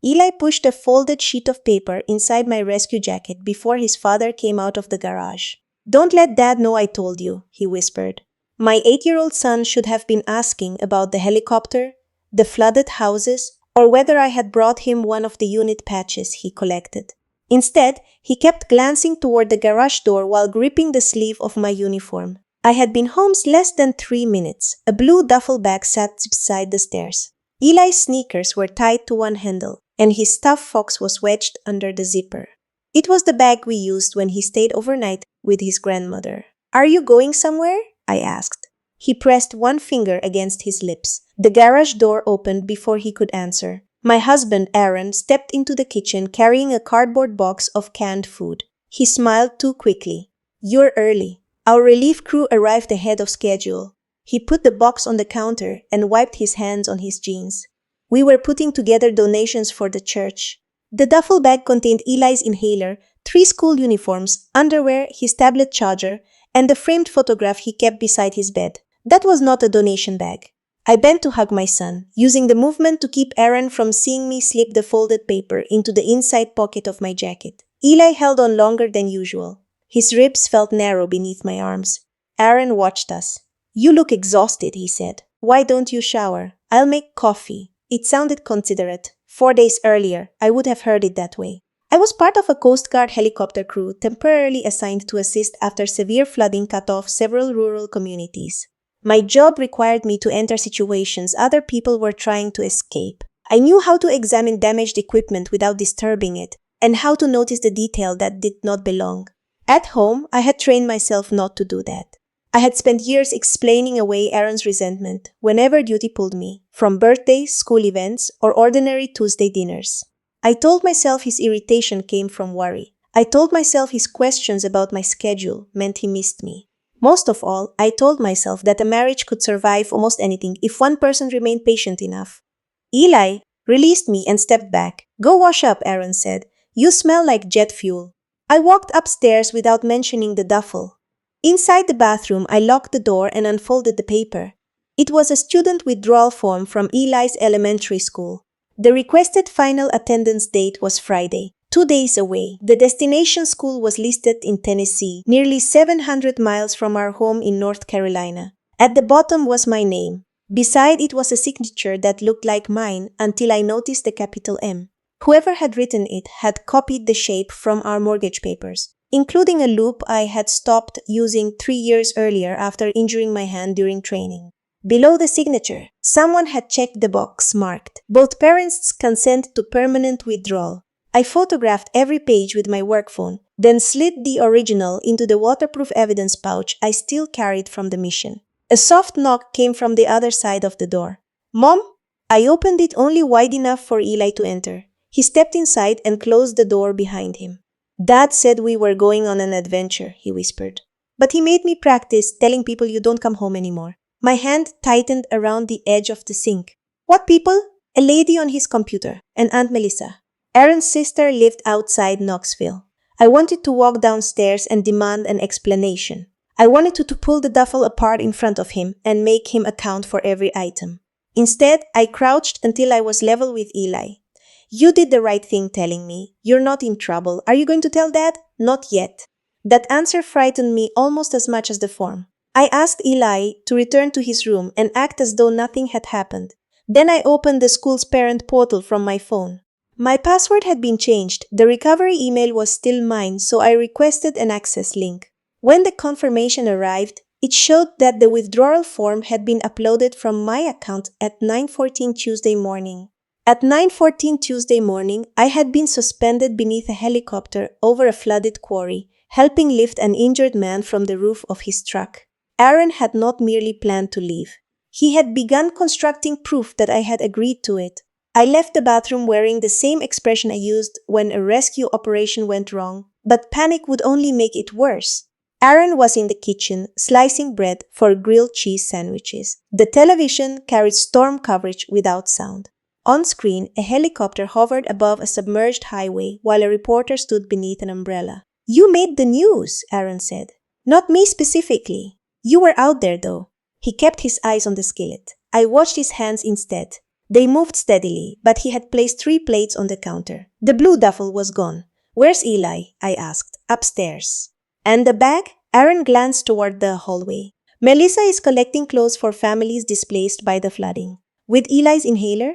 Eli pushed a folded sheet of paper inside my rescue jacket before his father came out of the garage. "Don't let Dad know I told you," he whispered. My 8-year-old son should have been asking about the helicopter, the flooded houses, or whether I had brought him one of the unit patches he collected. Instead, he kept glancing toward the garage door while gripping the sleeve of my uniform. I had been home less than 3 minutes. A blue duffel bag sat beside the stairs. Eli's sneakers were tied to one handle, and his stuffed fox was wedged under the zipper. It was the bag we used when he stayed overnight with his grandmother. "Are you going somewhere?" I asked. He pressed one finger against his lips. The garage door opened before he could answer. My husband, Aaron, stepped into the kitchen carrying a cardboard box of canned food. He smiled too quickly. "You're early." Our relief crew arrived ahead of schedule. He put the box on the counter and wiped his hands on his jeans. "We were putting together donations for the church." The duffel bag contained Eli's inhaler, 3 school uniforms, underwear, his tablet charger, and the framed photograph he kept beside his bed. That was not a donation bag. I bent to hug my son, using the movement to keep Aaron from seeing me slip the folded paper into the inside pocket of my jacket. Eli held on longer than usual. His ribs felt narrow beneath my arms. Aaron watched us. "You look exhausted," he said. "Why don't you shower? I'll make coffee." It sounded considerate. 4 days earlier, I would have heard it that way. I was part of a Coast Guard helicopter crew temporarily assigned to assist after severe flooding cut off several rural communities. My job required me to enter situations other people were trying to escape. I knew how to examine damaged equipment without disturbing it, and how to notice the detail that did not belong. At home, I had trained myself not to do that. I had spent years explaining away Aaron's resentment whenever duty pulled me, from birthdays, school events, or ordinary Tuesday dinners. I told myself his irritation came from worry. I told myself his questions about my schedule meant he missed me. Most of all, I told myself that a marriage could survive almost anything if one person remained patient enough. Eli released me and stepped back. "Go wash up," Aaron said. "You smell like jet fuel." I walked upstairs without mentioning the duffel. Inside the bathroom, I locked the door and unfolded the paper. It was a student withdrawal form from Eli's elementary school. The requested final attendance date was Friday, 2 days away. The destination school was listed in Tennessee, nearly 700 miles from our home in North Carolina. At the bottom was my name. Beside it was a signature that looked like mine until I noticed the capital M. Whoever had written it had copied the shape from our mortgage papers, including a loop I had stopped using 3 years earlier after injuring my hand during training. Below the signature, someone had checked the box marked, "Both parents consent to permanent withdrawal." I photographed every page with my work phone, then slid the original into the waterproof evidence pouch I still carried from the mission. A soft knock came from the other side of the door. "Mom?" I opened it only wide enough for Eli to enter. He stepped inside and closed the door behind him. "Dad said we were going on an adventure," he whispered. "But he made me practice telling people you don't come home anymore." My hand tightened around the edge of the sink. "What people?" "A lady on his computer, and Aunt Melissa. Aaron's sister lived outside Knoxville." I wanted to walk downstairs and demand an explanation. I wanted to pull the duffel apart in front of him and make him account for every item. Instead, I crouched until I was level with Eli. "You did the right thing telling me. You're not in trouble. Are you going to tell Dad?" "Not yet." That answer frightened me almost as much as the form. I asked Eli to return to his room and act as though nothing had happened. Then I opened the school's parent portal from my phone. My password had been changed. The recovery email was still mine, so I requested an access link. When the confirmation arrived, it showed that the withdrawal form had been uploaded from my account at 9:14 Tuesday morning. At 9:14 Tuesday morning, I had been suspended beneath a helicopter over a flooded quarry, helping lift an injured man from the roof of his truck. Aaron had not merely planned to leave. He had begun constructing proof that I had agreed to it. I left the bathroom wearing the same expression I used when a rescue operation went wrong, but panic would only make it worse. Aaron was in the kitchen, slicing bread for grilled cheese sandwiches. The television carried storm coverage without sound. On screen, a helicopter hovered above a submerged highway while a reporter stood beneath an umbrella. "You made the news," Aaron said. "Not me specifically. You were out there, though." He kept his eyes on the skillet. I watched his hands instead. They moved steadily, but he had placed 3 plates on the counter. The blue duffel was gone. "Where's Eli?" I asked. "Upstairs." "And the bag?" Aaron glanced toward the hallway. "Melissa is collecting clothes for families displaced by the flooding." "With Eli's inhaler?"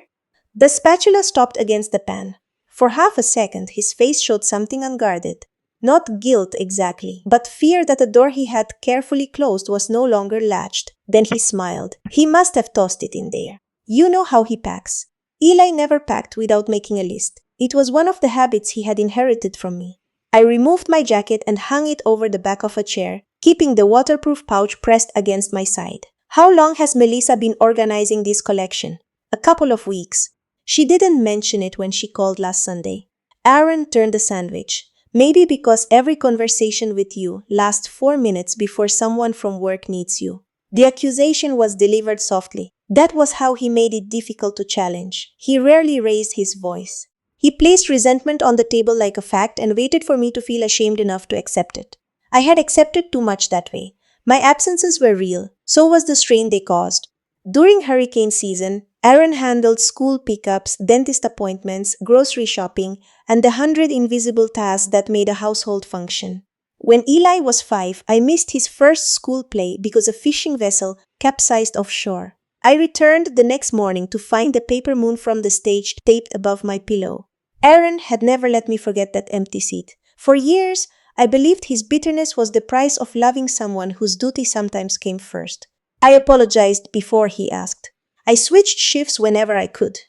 The spatula stopped against the pan. For half a second, his face showed something unguarded. Not guilt exactly, but fear that the door he had carefully closed was no longer latched. Then he smiled. "He must have tossed it in there. You know how he packs." Eli never packed without making a list. It was one of the habits he had inherited from me. I removed my jacket and hung it over the back of a chair, keeping the waterproof pouch pressed against my side. "How long has Melissa been organizing this collection?" "A couple of weeks. She didn't mention it when she called last Sunday." Aaron turned the sandwich. "Maybe because every conversation with you lasts 4 minutes before someone from work needs you." The accusation was delivered softly. That was how he made it difficult to challenge. He rarely raised his voice. He placed resentment on the table like a fact and waited for me to feel ashamed enough to accept it. I had accepted too much that way. My absences were real. So was the strain they caused. During hurricane season, Aaron handled school pickups, dentist appointments, grocery shopping, and the 100 invisible tasks that made a household function. When Eli was 5, I missed his first school play because a fishing vessel capsized offshore. I returned the next morning to find the paper moon from the stage taped above my pillow. Aaron had never let me forget that empty seat. For years, I believed his bitterness was the price of loving someone whose duty sometimes came first. I apologized before he asked. I switched shifts whenever I could.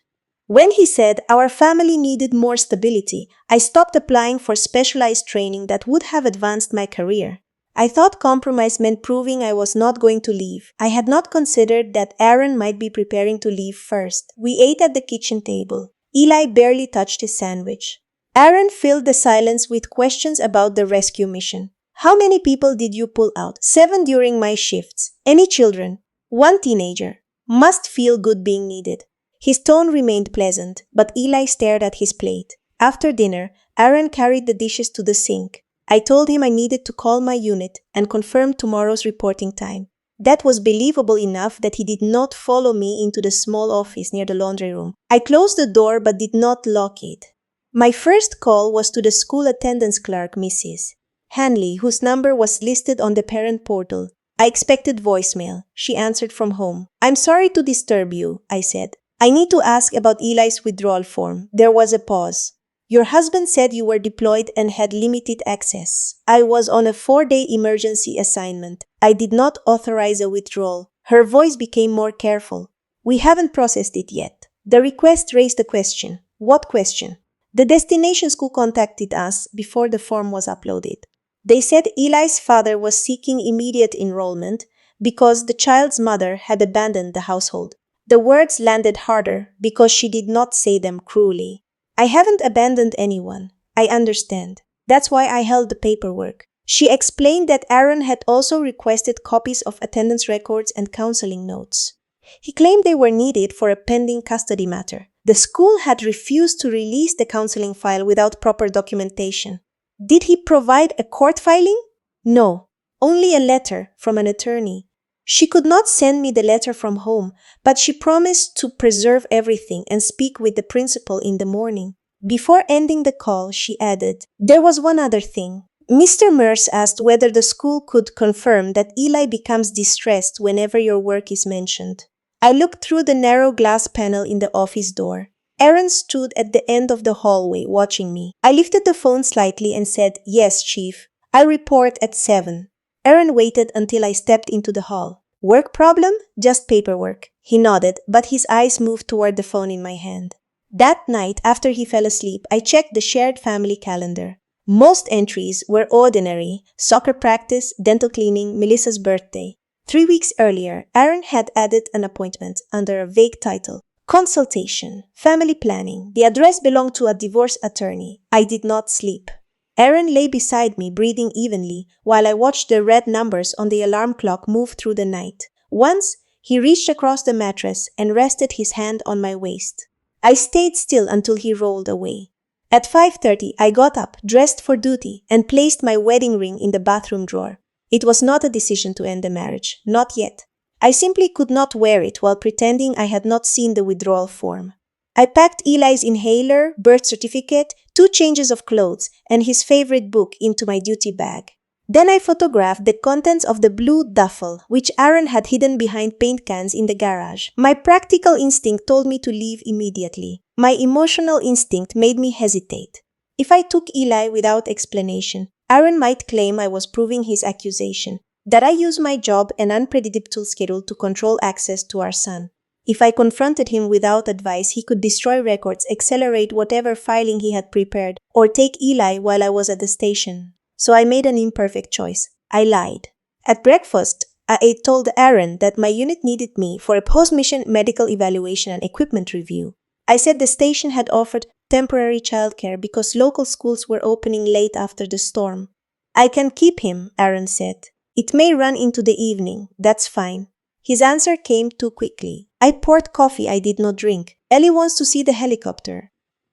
When he said our family needed more stability, I stopped applying for specialized training that would have advanced my career. I thought compromise meant proving I was not going to leave. I had not considered that Aaron might be preparing to leave first. We ate at the kitchen table. Eli barely touched his sandwich. Aaron filled the silence with questions about the rescue mission. "How many people did you pull out?" "7 during my shifts." "Any children?" "One teenager." Must feel good being needed. His tone remained pleasant, but Eli stared at his plate. After dinner, Aaron carried the dishes to the sink. I told him I needed to call my unit and confirm tomorrow's reporting time. That was believable enough that he did not follow me into the small office near the laundry room. I closed the door but did not lock it. My first call was to the school attendance clerk, Mrs. Hanley, whose number was listed on the parent portal. I expected voicemail. She answered from home. "I'm sorry to disturb you," I said. "I need to ask about Eli's withdrawal form." There was a pause. "Your husband said you were deployed and had limited access." "I was on a 4-day emergency assignment. I did not authorize a withdrawal." Her voice became more careful. "We haven't processed it yet." The request raised a question. What question? The destination school contacted us before the form was uploaded. They said Eli's father was seeking immediate enrollment because the child's mother had abandoned the household. The words landed harder because she did not say them cruelly. "I haven't abandoned anyone. I understand. That's why I held the paperwork." She explained that Aaron had also requested copies of attendance records and counseling notes. He claimed they were needed for a pending custody matter. The school had refused to release the counseling file without proper documentation. Did he provide a court filing? No, only a letter from an attorney. She could not send me the letter from home, but she promised to preserve everything and speak with the principal in the morning. Before ending the call, she added, "There was one other thing. Mr. Merce asked whether the school could confirm that Eli becomes distressed whenever your work is mentioned." I looked through the narrow glass panel in the office door. Aaron stood at the end of the hallway watching me. I lifted the phone slightly and said, "Yes, Chief. I'll report at 7. Aaron waited until I stepped into the hall. "Work problem? Just paperwork." He nodded, but his eyes moved toward the phone in my hand. That night, after he fell asleep, I checked the shared family calendar. Most entries were ordinary: soccer practice, dental cleaning, Melissa's birthday. 3 weeks earlier, Aaron had added an appointment under a vague title: consultation, family planning. The address belonged to a divorce attorney. I did not sleep. Aaron lay beside me, breathing evenly, while I watched the red numbers on the alarm clock move through the night. Once, he reached across the mattress and rested his hand on my waist. I stayed still until he rolled away. At 5:30, I got up, dressed for duty, and placed my wedding ring in the bathroom drawer. It was not a decision to end the marriage. Not yet. I simply could not wear it while pretending I had not seen the withdrawal form. I packed Eli's inhaler, birth certificate, 2 changes of clothes, and his favorite book into my duty bag. Then I photographed the contents of the blue duffel, which Aaron had hidden behind paint cans in the garage. My practical instinct told me to leave immediately. My emotional instinct made me hesitate. If I took Eli without explanation, Aaron might claim I was proving his accusation, that I used my job and unpredictable schedule to control access to our son. If I confronted him without advice, he could destroy records, accelerate whatever filing he had prepared, or take Eli while I was at the station. So I made an imperfect choice. I lied. At breakfast, I told Aaron that my unit needed me for a post-mission medical evaluation and equipment review. I said the station had offered temporary childcare because local schools were opening late after the storm. I can keep him, Aaron said. It may run into the evening. That's fine. His answer came too quickly. I poured coffee I did not drink. Ellie wants to see the helicopter.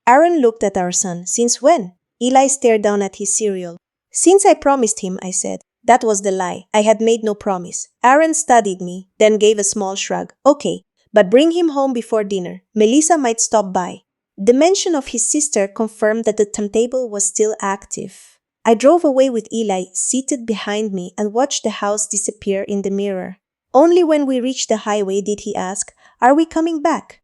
Aaron looked at our son. Since when? Eli stared down at his cereal. Since I promised him, I said. That was the lie. I had made no promise. Aaron studied me, then gave a small shrug. Okay, but bring him home before dinner. Melissa might stop by. The mention of his sister confirmed that the timetable was still active. I drove away with Eli seated behind me and watched the house disappear in the mirror. Only when we reached the highway did he ask, "Are we coming back?"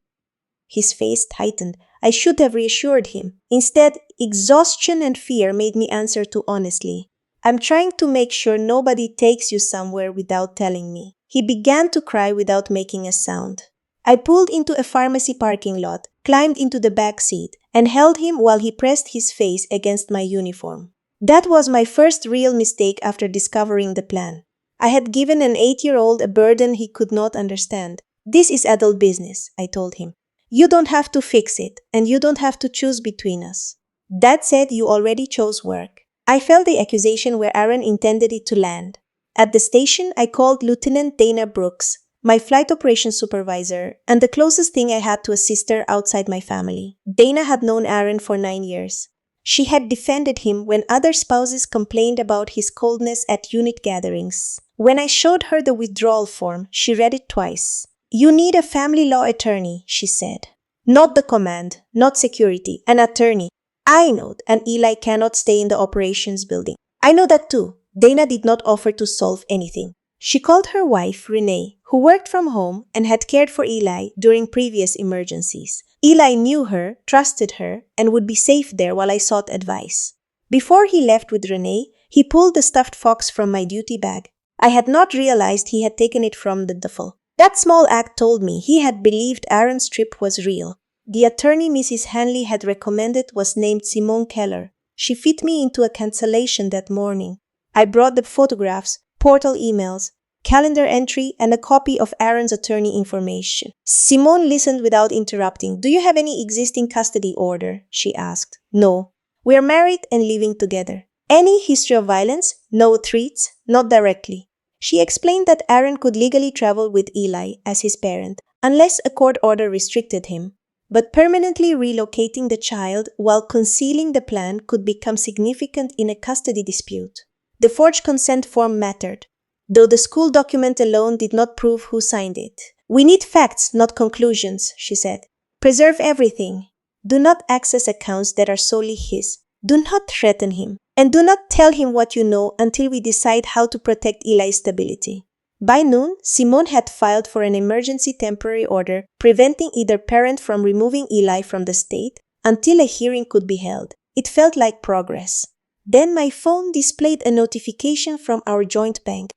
His face tightened. I should have reassured him. Instead, exhaustion and fear made me answer too honestly. "I'm trying to make sure nobody takes you somewhere without telling me." He began to cry without making a sound. I pulled into a pharmacy parking lot, climbed into the back seat, and held him while he pressed his face against my uniform. That was my first real mistake after discovering the plan. I had given an 8-year-old a burden he could not understand. "This is adult business," I told him. "You don't have to fix it, and you don't have to choose between us." Dad said you already chose work. I felt the accusation where Aaron intended it to land. At the station, I called Lieutenant Dana Brooks, my flight operations supervisor, and the closest thing I had to a sister outside my family. Dana had known Aaron for 9 years. She had defended him when other spouses complained about his coldness at unit gatherings. When I showed her the withdrawal form, she read it twice. "You need a family law attorney," she said. "Not the command, not security, an attorney." I know, and Eli cannot stay in the operations building. I know that too. Dana did not offer to solve anything. She called her wife, Renee, who worked from home and had cared for Eli during previous emergencies. Eli knew her, trusted her, and would be safe there while I sought advice. Before he left with Renee, he pulled the stuffed fox from my duty bag. I had not realized he had taken it from the duffel. That small act told me he had believed Aaron's trip was real. The attorney Mrs. Hanley had recommended was named Simone Keller. She fit me into a cancellation that morning. I brought the photographs, portal emails, calendar entry, and a copy of Aaron's attorney information. Simone listened without interrupting. "Do you have any existing custody order?" she asked. "No. We are married and living together." "Any history of violence? No threats? Not directly." She explained that Aaron could legally travel with Eli as his parent, unless a court order restricted him. But permanently relocating the child while concealing the plan could become significant in a custody dispute. The forged consent form mattered, though the school document alone did not prove who signed it. "We need facts, not conclusions," she said. "Preserve everything. Do not access accounts that are solely his. Do not threaten him. And do not tell him what you know until we decide how to protect Eli's stability." By noon, Simone had filed for an emergency temporary order preventing either parent from removing Eli from the state until a hearing could be held. It felt like progress. Then my phone displayed a notification from our joint bank.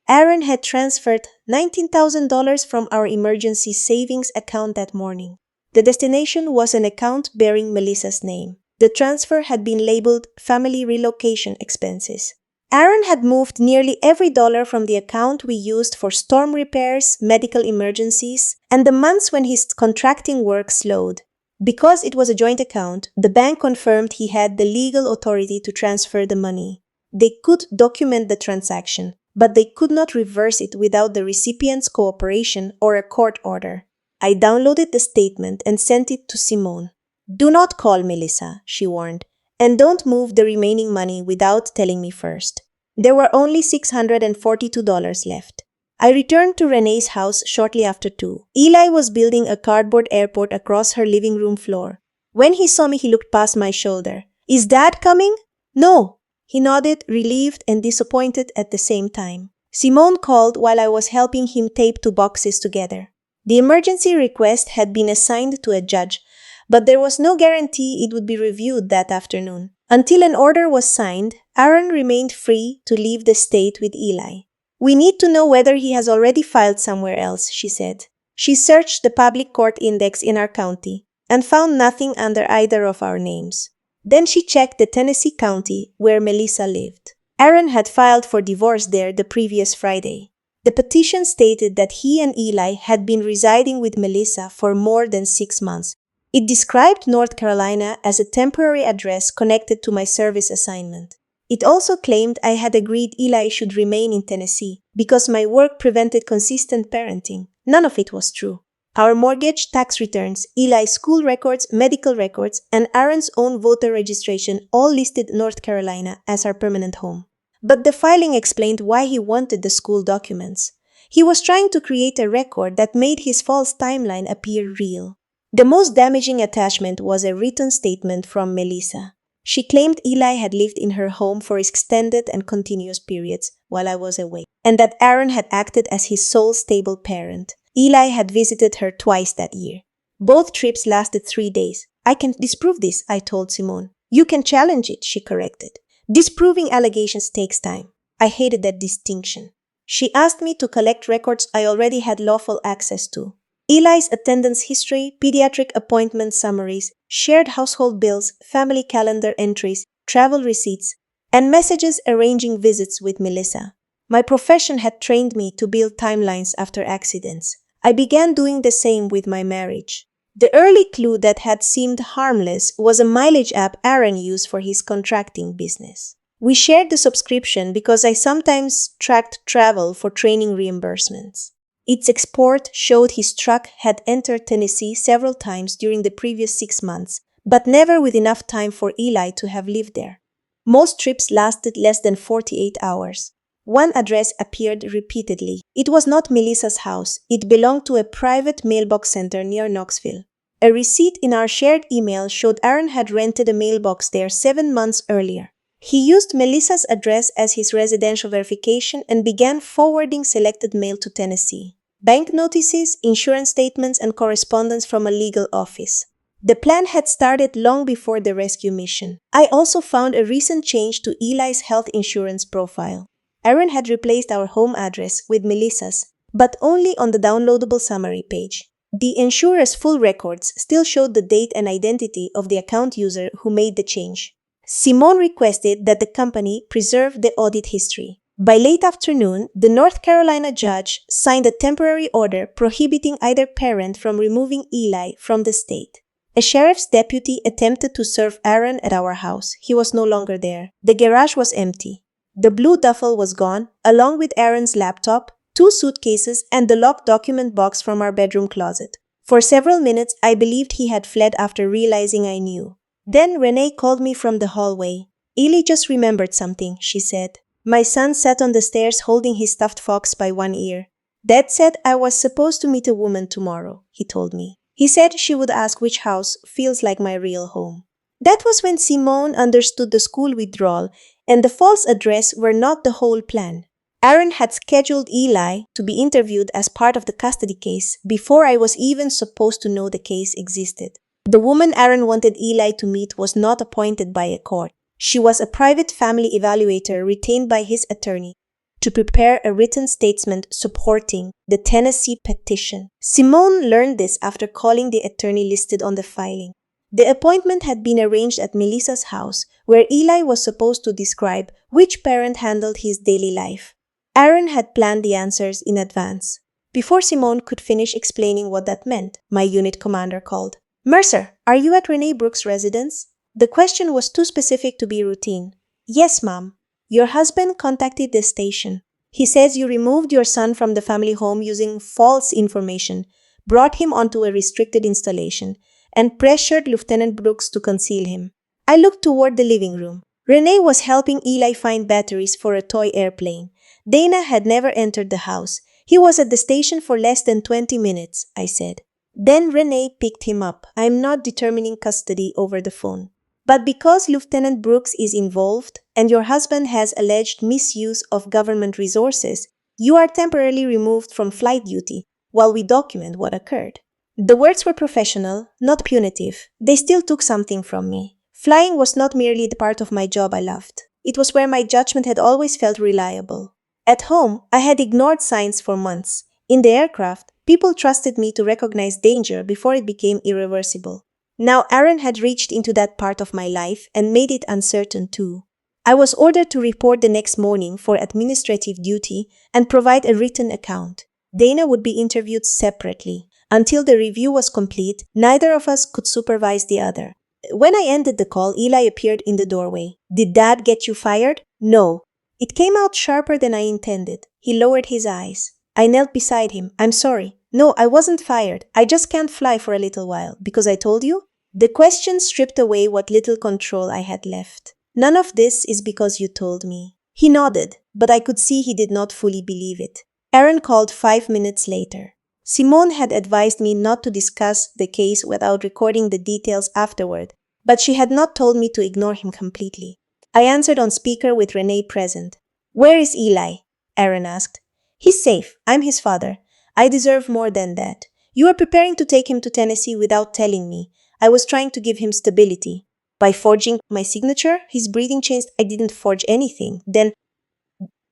Aaron had transferred $19,000 from our emergency savings account that morning. The destination was an account bearing Melissa's name. The transfer had been labeled Family Relocation Expenses. Aaron had moved nearly every dollar from the account we used for storm repairs, medical emergencies, and the months when his contracting work slowed. Because it was a joint account, the bank confirmed he had the legal authority to transfer the money. They could document the transaction, but they could not reverse it without the recipient's cooperation or a court order. I downloaded the statement and sent it to Simone. "Do not call Melissa," she warned, "and don't move the remaining money without telling me first." There were only $642 left. I returned to Renee's house shortly after 2. Eli was building a cardboard airport across her living room floor. When he saw me, he looked past my shoulder. "Is Dad coming?" "No." He nodded, relieved and disappointed at the same time. Simone called while I was helping him tape 2 boxes together. The emergency request had been assigned to a judge, but there was no guarantee it would be reviewed that afternoon. Until an order was signed, Aaron remained free to leave the state with Eli. "We need to know whether he has already filed somewhere else," she said. She searched the public court index in our county and found nothing under either of our names. Then she checked the Tennessee county where Melissa lived. Aaron had filed for divorce there the previous Friday. The petition stated that he and Eli had been residing with Melissa for more than 6 months. It described North Carolina as a temporary address connected to my service assignment. It also claimed I had agreed Eli should remain in Tennessee because my work prevented consistent parenting. None of it was true. Our mortgage, tax returns, Eli's school records, medical records, and Aaron's own voter registration all listed North Carolina as our permanent home. But the filing explained why he wanted the school documents. He was trying to create a record that made his false timeline appear real. The most damaging attachment was a written statement from Melissa. She claimed Eli had lived in her home for extended and continuous periods while I was away, and that Aaron had acted as his sole stable parent. Eli had visited her twice that year. Both trips lasted 3 days. "I can disprove this," I told Simone. "You can challenge it," she corrected. "Disproving allegations takes time." I hated that distinction. She asked me to collect records I already had lawful access to. Eli's attendance history, pediatric appointment summaries, shared household bills, family calendar entries, travel receipts, and messages arranging visits with Melissa. My profession had trained me to build timelines after accidents. I began doing the same with my marriage. The early clue that had seemed harmless was a mileage app Aaron used for his contracting business. We shared the subscription because I sometimes tracked travel for training reimbursements. Its export showed his truck had entered Tennessee several times during the previous 6 months, but never with enough time for Eli to have lived there. Most trips lasted less than 48 hours. One address appeared repeatedly. It was not Melissa's house. It belonged to a private mailbox center near Knoxville. A receipt in our shared email showed Aaron had rented a mailbox there 7 months earlier. He used Melissa's address as his residential verification and began forwarding selected mail to Tennessee. Bank notices, insurance statements, and correspondence from a legal office. The plan had started long before the rescue mission. I also found a recent change to Eli's health insurance profile. Aaron had replaced our home address with Melissa's, but only on the downloadable summary page. The insurer's full records still showed the date and identity of the account user who made the change. Simone requested that the company preserve the audit history. By late afternoon, the North Carolina judge signed a temporary order prohibiting either parent from removing Eli from the state. A sheriff's deputy attempted to serve Aaron at our house. He was no longer there. The garage was empty. The blue duffel was gone, along with Aaron's laptop, 2 suitcases, and the locked document box from our bedroom closet. For several minutes, I believed he had fled after realizing I knew. Then Renee called me from the hallway. "Eli just remembered something," she said. My son sat on the stairs holding his stuffed fox by one ear. "Dad said I was supposed to meet a woman tomorrow," he told me. He said she would ask which house feels like my real home. That was when Simone understood the school withdrawal and the false address were not the whole plan. Aaron had scheduled Eli to be interviewed as part of the custody case before I was even supposed to know the case existed. The woman Aaron wanted Eli to meet was not appointed by a court. She was a private family evaluator retained by his attorney to prepare a written statement supporting the Tennessee petition. Simone learned this after calling the attorney listed on the filing. The appointment had been arranged at Melissa's house, where Eli was supposed to describe which parent handled his daily life. Aaron had planned the answers in advance. Before Simone could finish explaining what that meant, my unit commander called. "Mercer, are you at Renee Brooks' residence?" The question was too specific to be routine. "Yes, Mom. Your husband contacted the station. He says you removed your son from the family home using false information, brought him onto a restricted installation, and pressured Lieutenant Brooks to conceal him." I looked toward the living room. Renee was helping Eli find batteries for a toy airplane. Dana had never entered the house. He was at the station for less than 20 minutes, I said. Then Renee picked him up. I'm not determining custody over the phone. But because Lieutenant Brooks is involved and your husband has alleged misuse of government resources, you are temporarily removed from flight duty while we document what occurred. The words were professional, not punitive. They still took something from me. Flying was not merely the part of my job I loved. It was where my judgment had always felt reliable. At home, I had ignored signs for months. In the aircraft, people trusted me to recognize danger before it became irreversible. Now Aaron had reached into that part of my life and made it uncertain too. I was ordered to report the next morning for administrative duty and provide a written account. Dana would be interviewed separately. Until the review was complete, neither of us could supervise the other. When I ended the call, Eli appeared in the doorway. Did Dad get you fired? No. It came out sharper than I intended. He lowered his eyes. I knelt beside him. I'm sorry. No, I wasn't fired. I just can't fly for a little while. Because I told you? The question stripped away what little control I had left. None of this is because you told me. He nodded, but I could see he did not fully believe it. Aaron called 5 minutes later. Simone had advised me not to discuss the case without recording the details afterward, but she had not told me to ignore him completely. I answered on speaker with Renee present. Where is Eli? Aaron asked. He's safe. I'm his father. I deserve more than that. You are preparing to take him to Tennessee without telling me. I was trying to give him stability. By forging my signature, his breathing changed. I didn't forge anything. Then,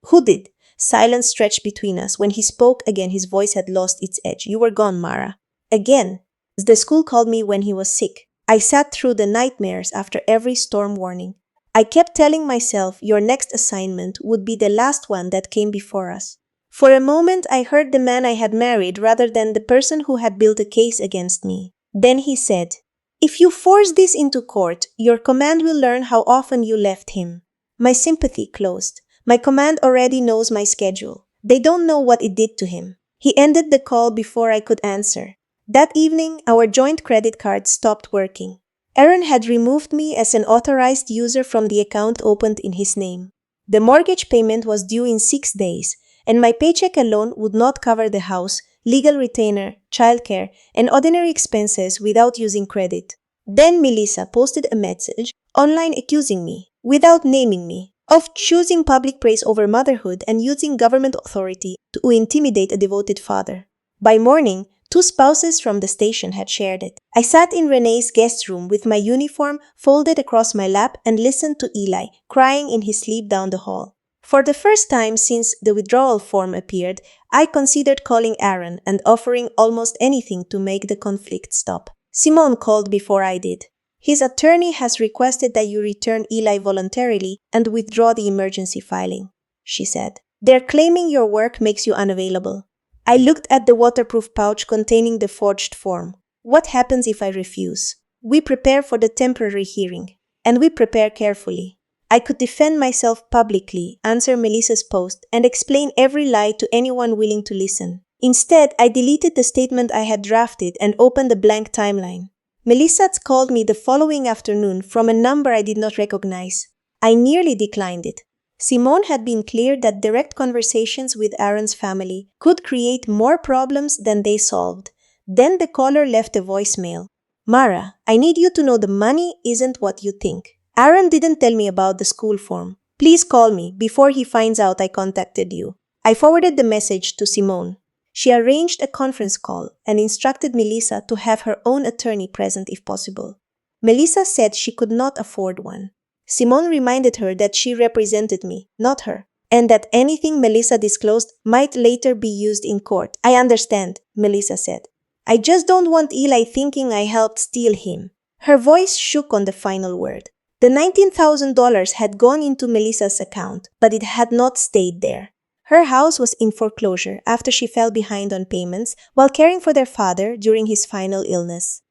who did? Silence stretched between us. When he spoke again, his voice had lost its edge. You were gone, Mara. Again. The school called me when he was sick. I sat through the nightmares after every storm warning. I kept telling myself your next assignment would be the last one that came before us. For a moment, I heard the man I had married rather than the person who had built a case against me. Then he said, if you force this into court, your command will learn how often you left him. My sympathy closed. My command already knows my schedule. They don't know what it did to him. He ended the call before I could answer. That evening, our joint credit card stopped working. Aaron had removed me as an authorized user from the account opened in his name. The mortgage payment was due in 6 days, and my paycheck alone would not cover the house, legal retainer, childcare, and ordinary expenses without using credit. Then Melissa posted a message online accusing me, without naming me, of choosing public praise over motherhood and using government authority to intimidate a devoted father. By morning, 2 spouses from the station had shared it. I sat in Renee's guest room with my uniform folded across my lap and listened to Eli crying in his sleep down the hall. For the first time since the withdrawal form appeared, I considered calling Aaron and offering almost anything to make the conflict stop. Simone called before I did. His attorney has requested that you return Eli voluntarily and withdraw the emergency filing, she said. They're claiming your work makes you unavailable. I looked at the waterproof pouch containing the forged form. What happens if I refuse? We prepare for the temporary hearing, and we prepare carefully. I could defend myself publicly, answer Melissa's post, and explain every lie to anyone willing to listen. Instead, I deleted the statement I had drafted and opened a blank timeline. Melissa called me the following afternoon from a number I did not recognize. I nearly declined it. Simone had been clear that direct conversations with Aaron's family could create more problems than they solved. Then the caller left a voicemail. Mara, I need you to know the money isn't what you think. Aaron didn't tell me about the school form. Please call me before he finds out I contacted you. I forwarded the message to Simone. She arranged a conference call and instructed Melissa to have her own attorney present if possible. Melissa said she could not afford one. Simone reminded her that she represented me, not her, and that anything Melissa disclosed might later be used in court. I understand, Melissa said. I just don't want Eli thinking I helped steal him. Her voice shook on the final word. The $19,000 had gone into Melissa's account, but it had not stayed there. Her house was in foreclosure after she fell behind on payments while caring for their father during his final illness.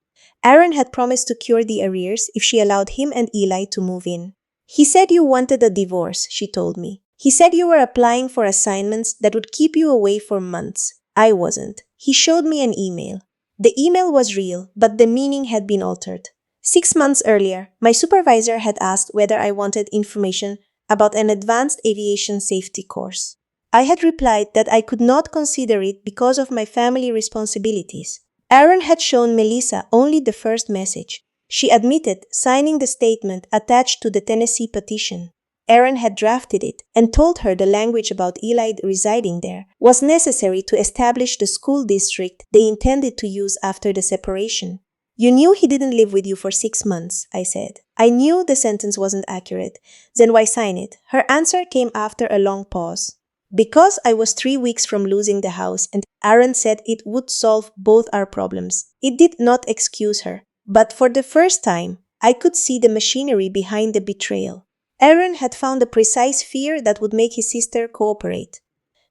Aaron had promised to cure the arrears if she allowed him and Eli to move in. He said you wanted a divorce, she told me. He said you were applying for assignments that would keep you away for months. I wasn't. He showed me an email. The email was real, but the meaning had been altered. 6 months earlier, my supervisor had asked whether I wanted information about an advanced aviation safety course. I had replied that I could not consider it because of my family responsibilities. Aaron had shown Melissa only the first message. She admitted signing the statement attached to the Tennessee petition. Aaron had drafted it and told her the language about Eli residing there was necessary to establish the school district they intended to use after the separation. You knew he didn't live with you for 6 months, I said. I knew the sentence wasn't accurate. Then why sign it? Her answer came after a long pause. Because I was 3 weeks from losing the house and Aaron said it would solve both our problems. It did not excuse her. But for the first time, I could see the machinery behind the betrayal. Aaron had found a precise fear that would make his sister cooperate.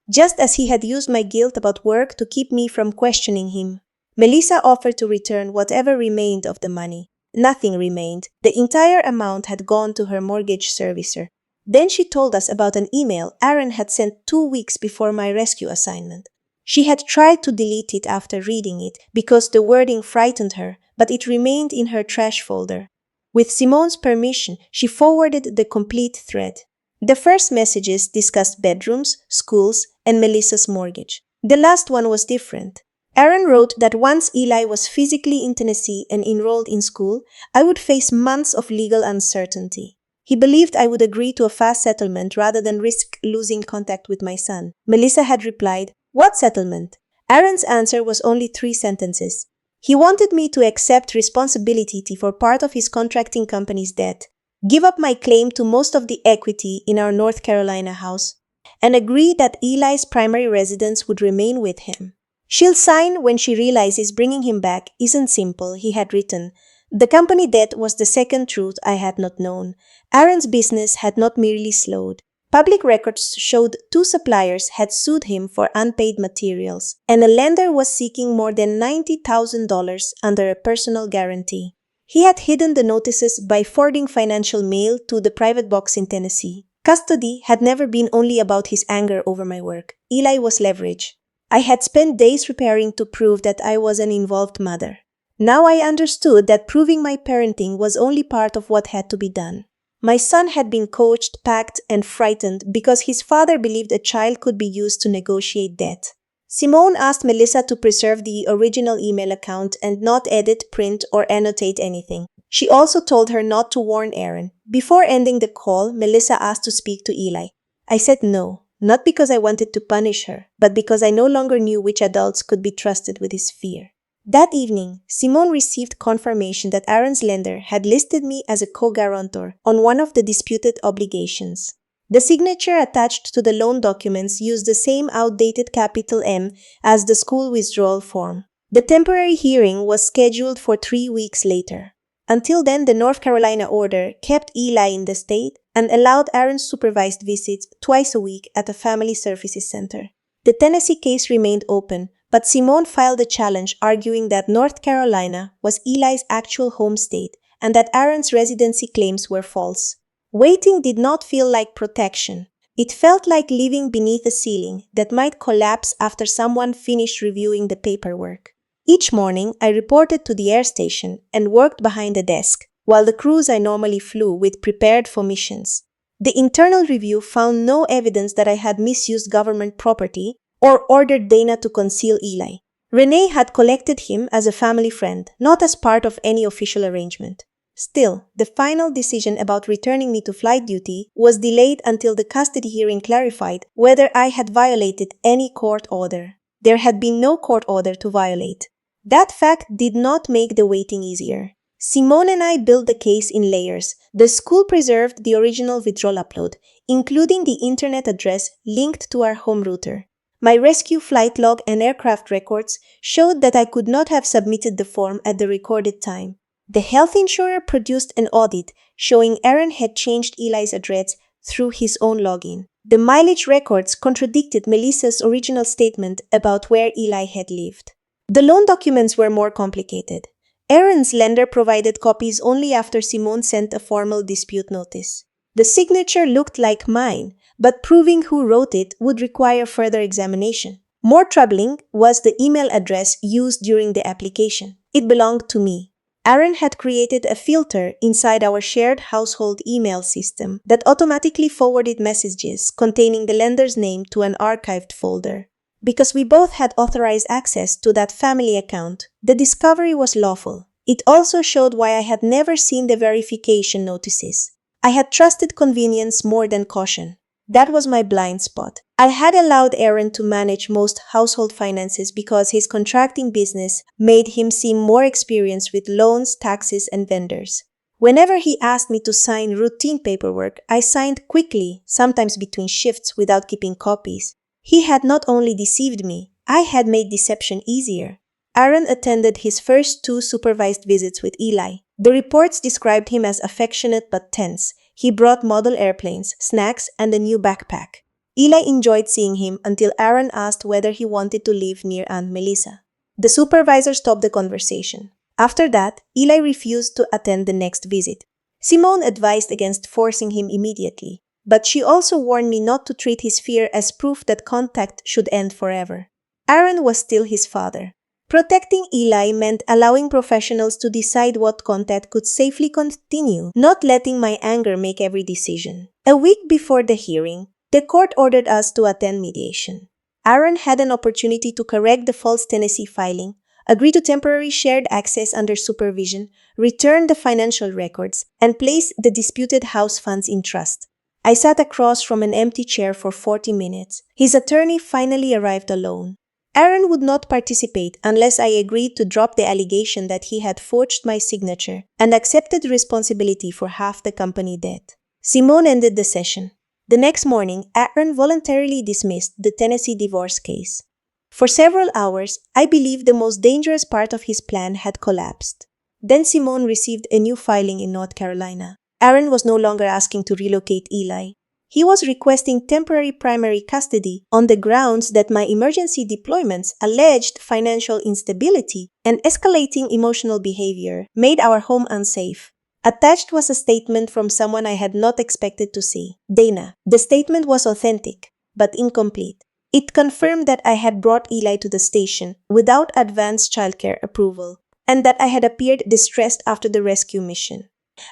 Just as he had used my guilt about work to keep me from questioning him. Melissa offered to return whatever remained of the money. Nothing remained. The entire amount had gone to her mortgage servicer. Then she told us about an email Aaron had sent 2 weeks before my rescue assignment. She had tried to delete it after reading it because the wording frightened her, but it remained in her trash folder. With Simone's permission, she forwarded the complete thread. The first messages discussed bedrooms, schools, and Melissa's mortgage. The last one was different. Aaron wrote that once Eli was physically in Tennessee and enrolled in school, I would face months of legal uncertainty. He believed I would agree to a fast settlement rather than risk losing contact with my son. Melissa had replied, "What settlement?" Aaron's answer was only 3 sentences. He wanted me to accept responsibility for part of his contracting company's debt, give up my claim to most of the equity in our North Carolina house, and agree that Eli's primary residence would remain with him. "She'll sign when she realizes bringing him back isn't simple," he had written. The company debt was the second truth I had not known. Aaron's business had not merely slowed. Public records showed 2 suppliers had sued him for unpaid materials, and a lender was seeking more than $90,000 under a personal guarantee. He had hidden the notices by forwarding financial mail to the private box in Tennessee. Custody had never been only about his anger over my work. Eli was leverage. I had spent days preparing to prove that I was an involved mother. Now I understood that proving my parenting was only part of what had to be done. My son had been coached, packed, and frightened because his father believed a child could be used to negotiate debt. Simone asked Melissa to preserve the original email account and not edit, print, or annotate anything. She also told her not to warn Aaron. Before ending the call, Melissa asked to speak to Eli. I said no, not because I wanted to punish her, but because I no longer knew which adults could be trusted with his fear. That evening, Simone received confirmation that Aaron's lender had listed me as a co-guarantor on one of the disputed obligations. The signature attached to the loan documents used the same outdated capital M as the school withdrawal form. The temporary hearing was scheduled for 3 weeks later. Until then, the North Carolina order kept Eli in the state and allowed Aaron's supervised visits twice a week at a family services center. The Tennessee case remained open, but Simone filed a challenge arguing that North Carolina was Eli's actual home state and that Aaron's residency claims were false. Waiting did not feel like protection. It felt like living beneath a ceiling that might collapse after someone finished reviewing the paperwork. Each morning, I reported to the air station and worked behind a desk, while the crews I normally flew with prepared for missions. The internal review found no evidence that I had misused government property or ordered Dana to conceal Eli. Renee had collected him as a family friend, not as part of any official arrangement. Still, the final decision about returning me to flight duty was delayed until the custody hearing clarified whether I had violated any court order. There had been no court order to violate. That fact did not make the waiting easier. Simone and I built the case in layers. The school preserved the original withdrawal upload, including the internet address linked to our home router. My rescue flight log and aircraft records showed that I could not have submitted the form at the recorded time. The health insurer produced an audit showing Aaron had changed Eli's address through his own login. The mileage records contradicted Melissa's original statement about where Eli had lived. The loan documents were more complicated. Aaron's lender provided copies only after Simone sent a formal dispute notice. The signature looked like mine, but proving who wrote it would require further examination. More troubling was the email address used during the application. It belonged to me. Aaron had created a filter inside our shared household email system that automatically forwarded messages containing the lender's name to an archived folder. Because we both had authorized access to that family account, the discovery was lawful. It also showed why I had never seen the verification notices. I had trusted convenience more than caution. That was my blind spot. I had allowed Aaron to manage most household finances because his contracting business made him seem more experienced with loans, taxes, and vendors. Whenever he asked me to sign routine paperwork, I signed quickly, sometimes between shifts without keeping copies. He had not only deceived me, I had made deception easier. Aaron attended his first 2 supervised visits with Eli. The reports described him as affectionate but tense. He brought model airplanes, snacks, and a new backpack. Eli enjoyed seeing him until Aaron asked whether he wanted to live near Aunt Melissa. The supervisor stopped the conversation. After that, Eli refused to attend the next visit. Simone advised against forcing him immediately, but she also warned me not to treat his fear as proof that contact should end forever. Aaron was still his father. Protecting Eli meant allowing professionals to decide what contact could safely continue, not letting my anger make every decision. A week before the hearing, the court ordered us to attend mediation. Aaron had an opportunity to correct the false Tennessee filing, agree to temporary shared access under supervision, return the financial records, and place the disputed house funds in trust. I sat across from an empty chair for 40 minutes. His attorney finally arrived alone. Aaron would not participate unless I agreed to drop the allegation that he had forged my signature and accepted responsibility for half the company debt. Simone ended the session. The next morning, Aaron voluntarily dismissed the Tennessee divorce case. For several hours, I believed the most dangerous part of his plan had collapsed. Then Simone received a new filing in North Carolina. Aaron was no longer asking to relocate Eli. He was requesting temporary primary custody on the grounds that my emergency deployments, alleged financial instability, and escalating emotional behavior made our home unsafe. Attached was a statement from someone I had not expected to see, Dana. The statement was authentic, but incomplete. It confirmed that I had brought Eli to the station without advance childcare approval, and that I had appeared distressed after the rescue mission.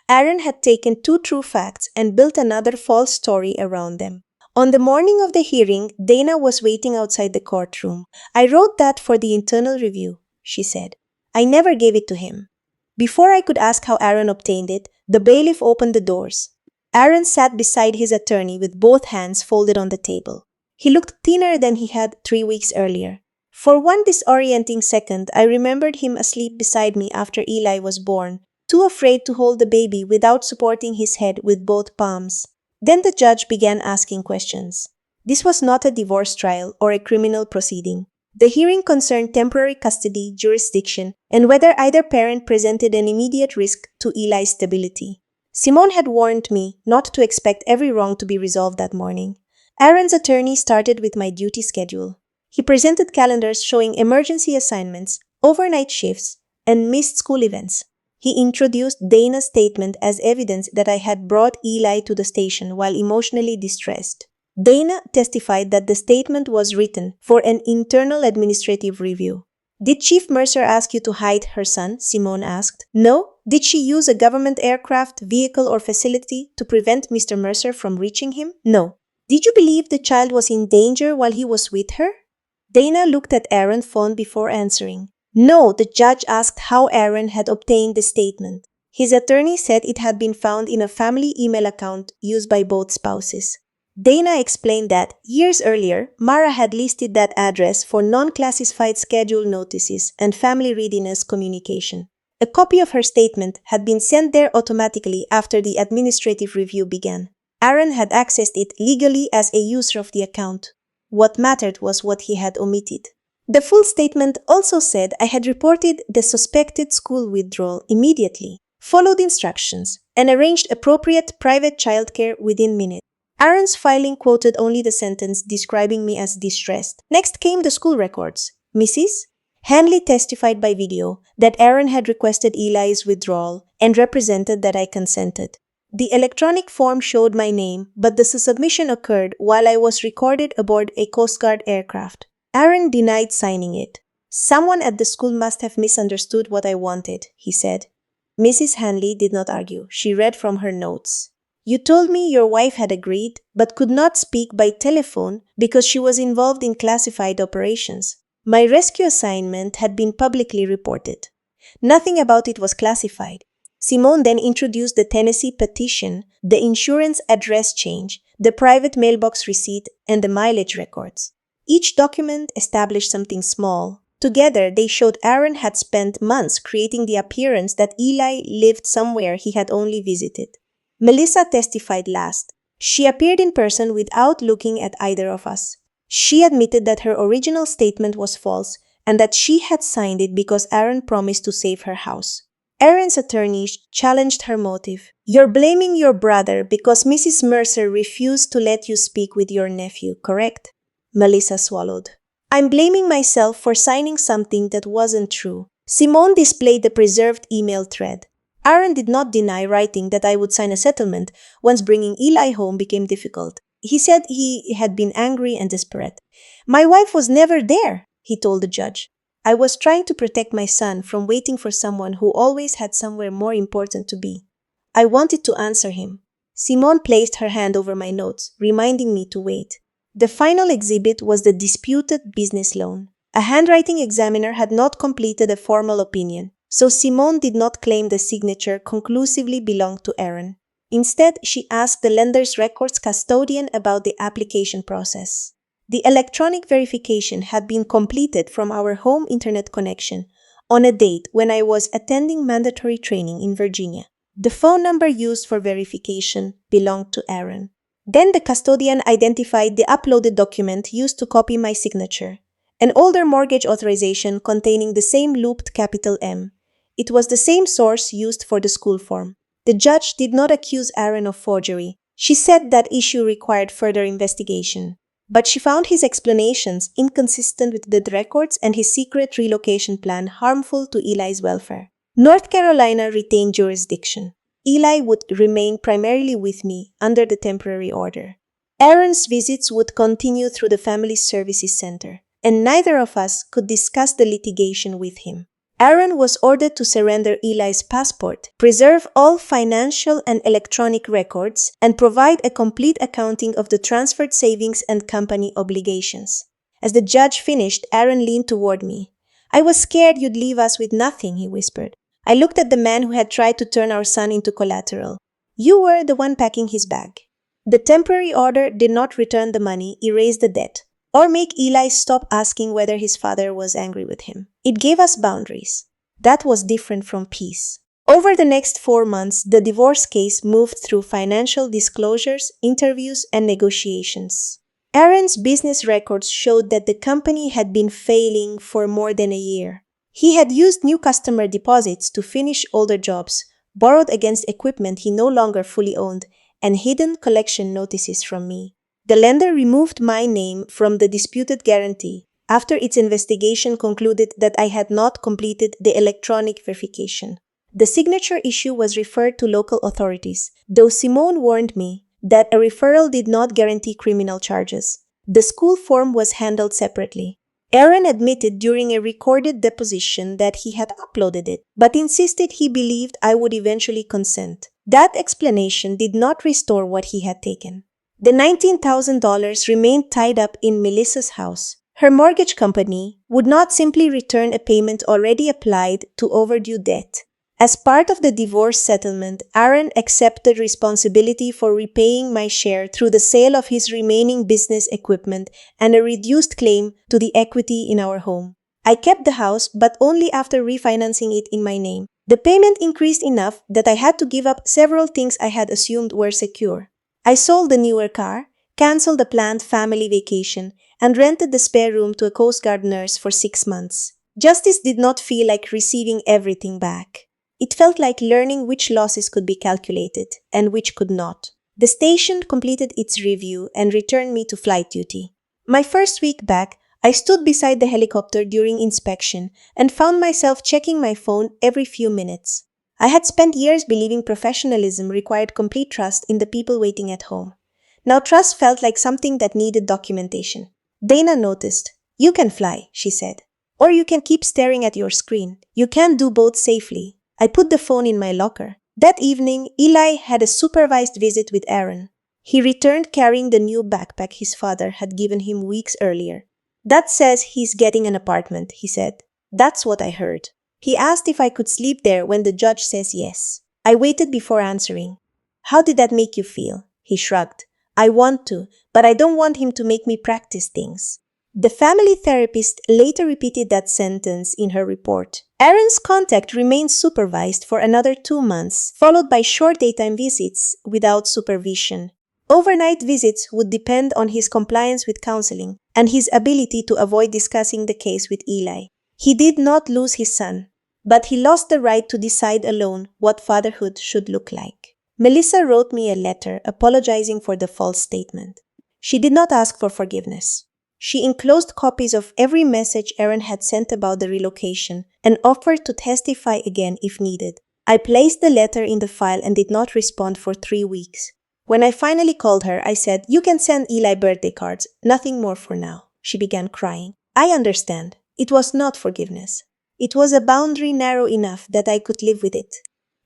Aaron had taken 2 true facts and built another false story around them. On the morning of the hearing, Dana was waiting outside the courtroom. "I wrote that for the internal review," she said. "I never gave it to him." Before I could ask how Aaron obtained it, the bailiff opened the doors. Aaron sat beside his attorney with both hands folded on the table. He looked thinner than he had 3 weeks earlier. For one disorienting second, I remembered him asleep beside me after Eli was born, too afraid to hold the baby without supporting his head with both palms. Then the judge began asking questions. This was not a divorce trial or a criminal proceeding. The hearing concerned temporary custody, jurisdiction, and whether either parent presented an immediate risk to Eli's stability. Simone had warned me not to expect every wrong to be resolved that morning. Aaron's attorney started with my duty schedule. He presented calendars showing emergency assignments, overnight shifts, and missed school events. He introduced Dana's statement as evidence that I had brought Eli to the station while emotionally distressed. Dana testified that the statement was written for an internal administrative review. "Did Chief Mercer ask you to hide her son?" Simone asked. "No. Did she use a government aircraft, vehicle, or facility to prevent Mr. Mercer from reaching him?" "No." "Did you believe the child was in danger while he was with her?" Dana looked at Aaron's phone before answering. "No," the judge asked how Aaron had obtained the statement. His attorney said it had been found in a family email account used by both spouses. Dana explained that, years earlier, Mara had listed that address for non-classified schedule notices and family readiness communication. A copy of her statement had been sent there automatically after the administrative review began. Aaron had accessed it legally as a user of the account. What mattered was what he had omitted. The full statement also said I had reported the suspected school withdrawal immediately, followed instructions, and arranged appropriate private childcare within minutes. Aaron's filing quoted only the sentence describing me as distressed. Next came the school records. Mrs. Hanley testified by video that Aaron had requested Eli's withdrawal and represented that I consented. The electronic form showed my name, but the submission occurred while I was recorded aboard a Coast Guard aircraft. Aaron denied signing it. "Someone at the school must have misunderstood what I wanted," he said. Mrs. Hanley did not argue. She read from her notes. You told me your wife had agreed, but could not speak by telephone because she was involved in classified operations. My rescue assignment had been publicly reported. Nothing about it was classified. Simone then introduced the Tennessee petition, the insurance address change, the private mailbox receipt, and the mileage records. Each document established something small. Together, they showed Aaron had spent months creating the appearance that Eli lived somewhere he had only visited. Melissa testified last. She appeared in person without looking at either of us. She admitted that her original statement was false and that she had signed it because Aaron promised to save her house. Aaron's attorney challenged her motive. You're blaming your brother because Mrs. Mercer refused to let you speak with your nephew, correct? Melissa swallowed. I'm blaming myself for signing something that wasn't true. Simone displayed the preserved email thread. Aaron did not deny writing that I would sign a settlement once bringing Eli home became difficult. He said he had been angry and desperate. My wife was never there, he told the judge. I was trying to protect my son from waiting for someone who always had somewhere more important to be. I wanted to answer him. Simone placed her hand over my notes, reminding me to wait. The final exhibit was the disputed business loan. A handwriting examiner had not completed a formal opinion, so Simone did not claim the signature conclusively belonged to Aaron. Instead, she asked the lender's records custodian about the application process. The electronic verification had been completed from our home internet connection on a date when I was attending mandatory training in Virginia. The phone number used for verification belonged to Aaron. Then the custodian identified the uploaded document used to copy my signature, an older mortgage authorization containing the same looped capital M. It was the same source used for the school form. The judge did not accuse Aaron of forgery. She said that issue required further investigation. But she found his explanations inconsistent with the records and his secret relocation plan harmful to Eli's welfare. North Carolina retained jurisdiction. Eli would remain primarily with me under the temporary order. Aaron's visits would continue through the Family Services Center, and neither of us could discuss the litigation with him. Aaron was ordered to surrender Eli's passport, preserve all financial and electronic records, and provide a complete accounting of the transferred savings and company obligations. As the judge finished, Aaron leaned toward me. I was scared you'd leave us with nothing, he whispered. I looked at the man who had tried to turn our son into collateral. You were the one packing his bag. The temporary order did not return the money, erase the debt, or make Eli stop asking whether his father was angry with him. It gave us boundaries. That was different from peace. Over the next 4 months, the divorce case moved through financial disclosures, interviews, and negotiations. Aaron's business records showed that the company had been failing for more than a year. He had used new customer deposits to finish older jobs, borrowed against equipment he no longer fully owned, and hidden collection notices from me. The lender removed my name from the disputed guarantee after its investigation concluded that I had not completed the electronic verification. The signature issue was referred to local authorities, though Simone warned me that a referral did not guarantee criminal charges. The school form was handled separately. Aaron admitted during a recorded deposition that he had uploaded it, but insisted he believed I would eventually consent. That explanation did not restore what he had taken. The $19,000 remained tied up in Melissa's house. Her mortgage company would not simply return a payment already applied to overdue debt. As part of the divorce settlement, Aaron accepted responsibility for repaying my share through the sale of his remaining business equipment and a reduced claim to the equity in our home. I kept the house, but only after refinancing it in my name. The payment increased enough that I had to give up several things I had assumed were secure. I sold the newer car, canceled a planned family vacation, and rented the spare room to a Coast Guard nurse for 6 months. Justice did not feel like receiving everything back. It felt like learning which losses could be calculated and which could not. The station completed its review and returned me to flight duty. My first week back, I stood beside the helicopter during inspection and found myself checking my phone every few minutes. I had spent years believing professionalism required complete trust in the people waiting at home. Now trust felt like something that needed documentation. Dana noticed. You can fly, she said. Or you can keep staring at your screen. You can't do both safely. I put the phone in my locker. That evening, Eli had a supervised visit with Aaron. He returned carrying the new backpack his father had given him weeks earlier. "That says he's getting an apartment," he said. "That's what I heard." He asked if I could sleep there when the judge says yes. I waited before answering. "How did that make you feel?" He shrugged. "I want to, but I don't want him to make me practice things." The family therapist later repeated that sentence in her report. Aaron's contact remained supervised for another 2 months, followed by short daytime visits without supervision. Overnight visits would depend on his compliance with counseling and his ability to avoid discussing the case with Eli. He did not lose his son, but he lost the right to decide alone what fatherhood should look like. Melissa wrote me a letter apologizing for the false statement. She did not ask for forgiveness. She enclosed copies of every message Aaron had sent about the relocation and offered to testify again if needed. I placed the letter in the file and did not respond for 3 weeks. When I finally called her, I said, "You can send Eli birthday cards, nothing more for now." She began crying. "I understand. It was not forgiveness. It was a boundary narrow enough that I could live with it."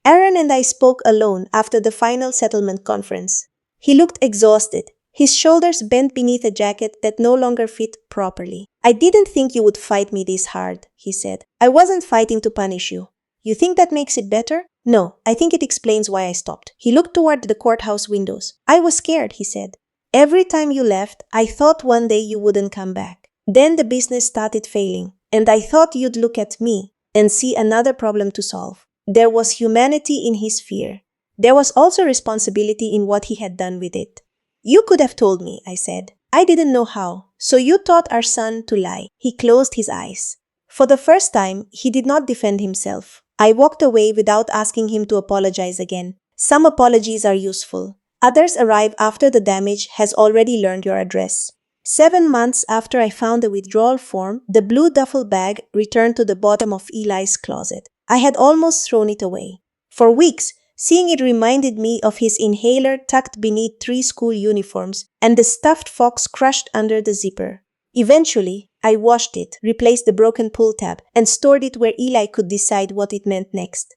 Aaron and I spoke alone after the final settlement conference. He looked exhausted, his shoulders bent beneath a jacket that no longer fit properly. "I didn't think you would fight me this hard," he said. "I wasn't fighting to punish you. You think that makes it better?" "No, I think it explains why I stopped." He looked toward the courthouse windows. "I was scared," he said. "Every time you left, I thought one day you wouldn't come back. Then the business started failing, and I thought you'd look at me and see another problem to solve." There was humanity in his fear. There was also responsibility in what he had done with it. "You could have told me," I said. "I didn't know how. So you taught our son to lie." He closed his eyes. For the first time, he did not defend himself. I walked away without asking him to apologize again. Some apologies are useful. Others arrive after the damage has already learned your address. 7 months after I found the withdrawal form, the blue duffel bag returned to the bottom of Eli's closet. I had almost thrown it away. For weeks, seeing it reminded me of his inhaler tucked beneath 3 school uniforms and the stuffed fox crushed under the zipper. Eventually, I washed it, replaced the broken pull tab, and stored it where Eli could decide what it meant next.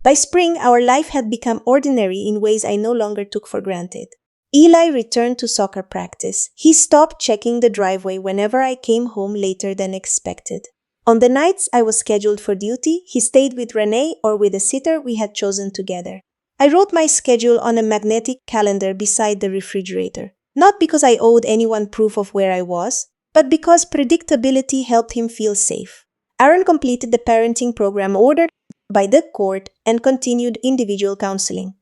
By spring, our life had become ordinary in ways I no longer took for granted. Eli returned to soccer practice. He stopped checking the driveway whenever I came home later than expected. On the nights I was scheduled for duty, he stayed with Renee or with a sitter we had chosen together. I wrote my schedule on a magnetic calendar beside the refrigerator, not because I owed anyone proof of where I was, but because predictability helped him feel safe. Aaron completed the parenting program ordered by the court and continued individual counseling.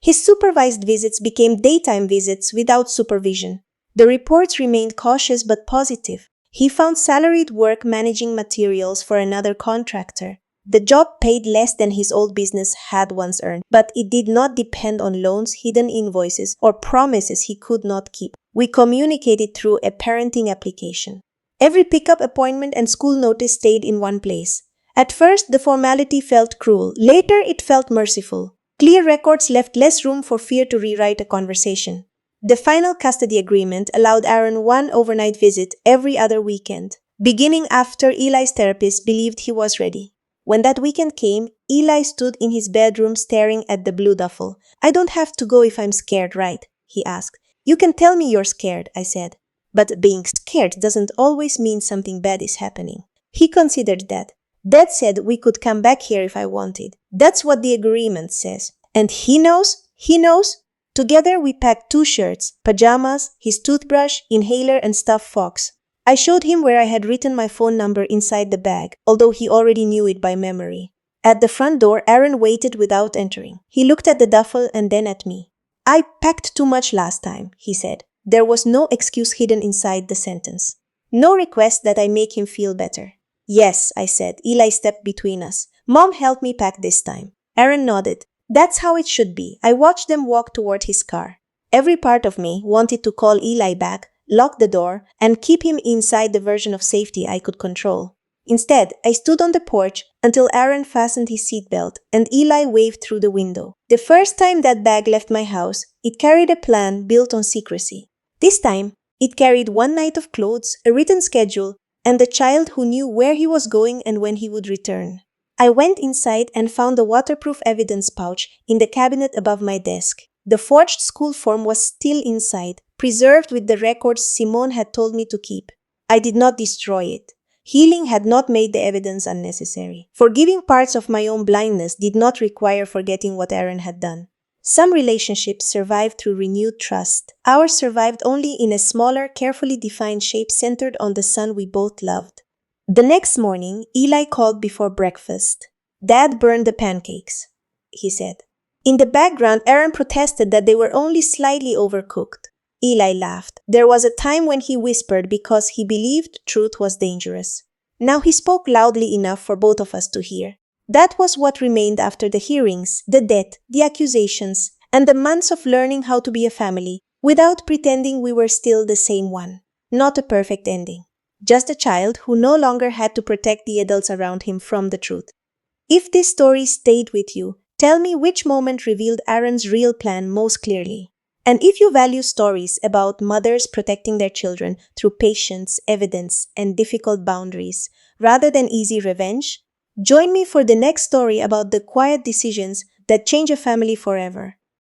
His supervised visits became daytime visits without supervision. The reports remained cautious but positive. He found salaried work managing materials for another contractor. The job paid less than his old business had once earned, but it did not depend on loans, hidden invoices, or promises he could not keep. We communicated through a parenting application. Every pickup appointment and school notice stayed in one place. At first, the formality felt cruel. Later, it felt merciful. Clear records left less room for fear to rewrite a conversation. The final custody agreement allowed Aaron 1 overnight visit every other weekend, beginning after Eli's therapist believed he was ready. When that weekend came, Eli stood in his bedroom staring at the blue duffel. "I don't have to go if I'm scared, right?" he asked. "You can tell me you're scared," I said. "But being scared doesn't always mean something bad is happening." He considered that. "Dad said we could come back here if I wanted. That's what the agreement says. And he knows? He knows?" Together we packed 2 shirts, pajamas, his toothbrush, inhaler, and stuffed fox. I showed him where I had written my phone number inside the bag, although he already knew it by memory. At the front door, Aaron waited without entering. He looked at the duffel and then at me. "I packed too much last time," he said. There was no excuse hidden inside the sentence. No request that I make him feel better. "Yes," I said. Eli stepped between us. "Mom helped me pack this time." Aaron nodded. "That's how it should be." I watched them walk toward his car. Every part of me wanted to call Eli back, lock the door, and keep him inside the version of safety I could control. Instead, I stood on the porch until Aaron fastened his seatbelt and Eli waved through the window. The first time that bag left my house, it carried a plan built on secrecy. This time, it carried 1 night of clothes, a written schedule, and a child who knew where he was going and when he would return. I went inside and found the waterproof evidence pouch in the cabinet above my desk. The forged school form was still inside, preserved with the records Simone had told me to keep. I did not destroy it. Healing had not made the evidence unnecessary. Forgiving parts of my own blindness did not require forgetting what Aaron had done. Some relationships survive through renewed trust. Ours survived only in a smaller, carefully defined shape centered on the son we both loved. The next morning, Eli called before breakfast. "Dad burned the pancakes," he said. In the background, Aaron protested that they were only slightly overcooked. Eli laughed. There was a time when he whispered because he believed truth was dangerous. Now he spoke loudly enough for both of us to hear. That was what remained after the hearings, the debt, the accusations, and the months of learning how to be a family without pretending we were still the same one. Not a perfect ending. Just a child who no longer had to protect the adults around him from the truth. If this story stayed with you, tell me which moment revealed Aaron's real plan most clearly. And if you value stories about mothers protecting their children through patience, evidence, and difficult boundaries, rather than easy revenge, join me for the next story about the quiet decisions that change a family forever.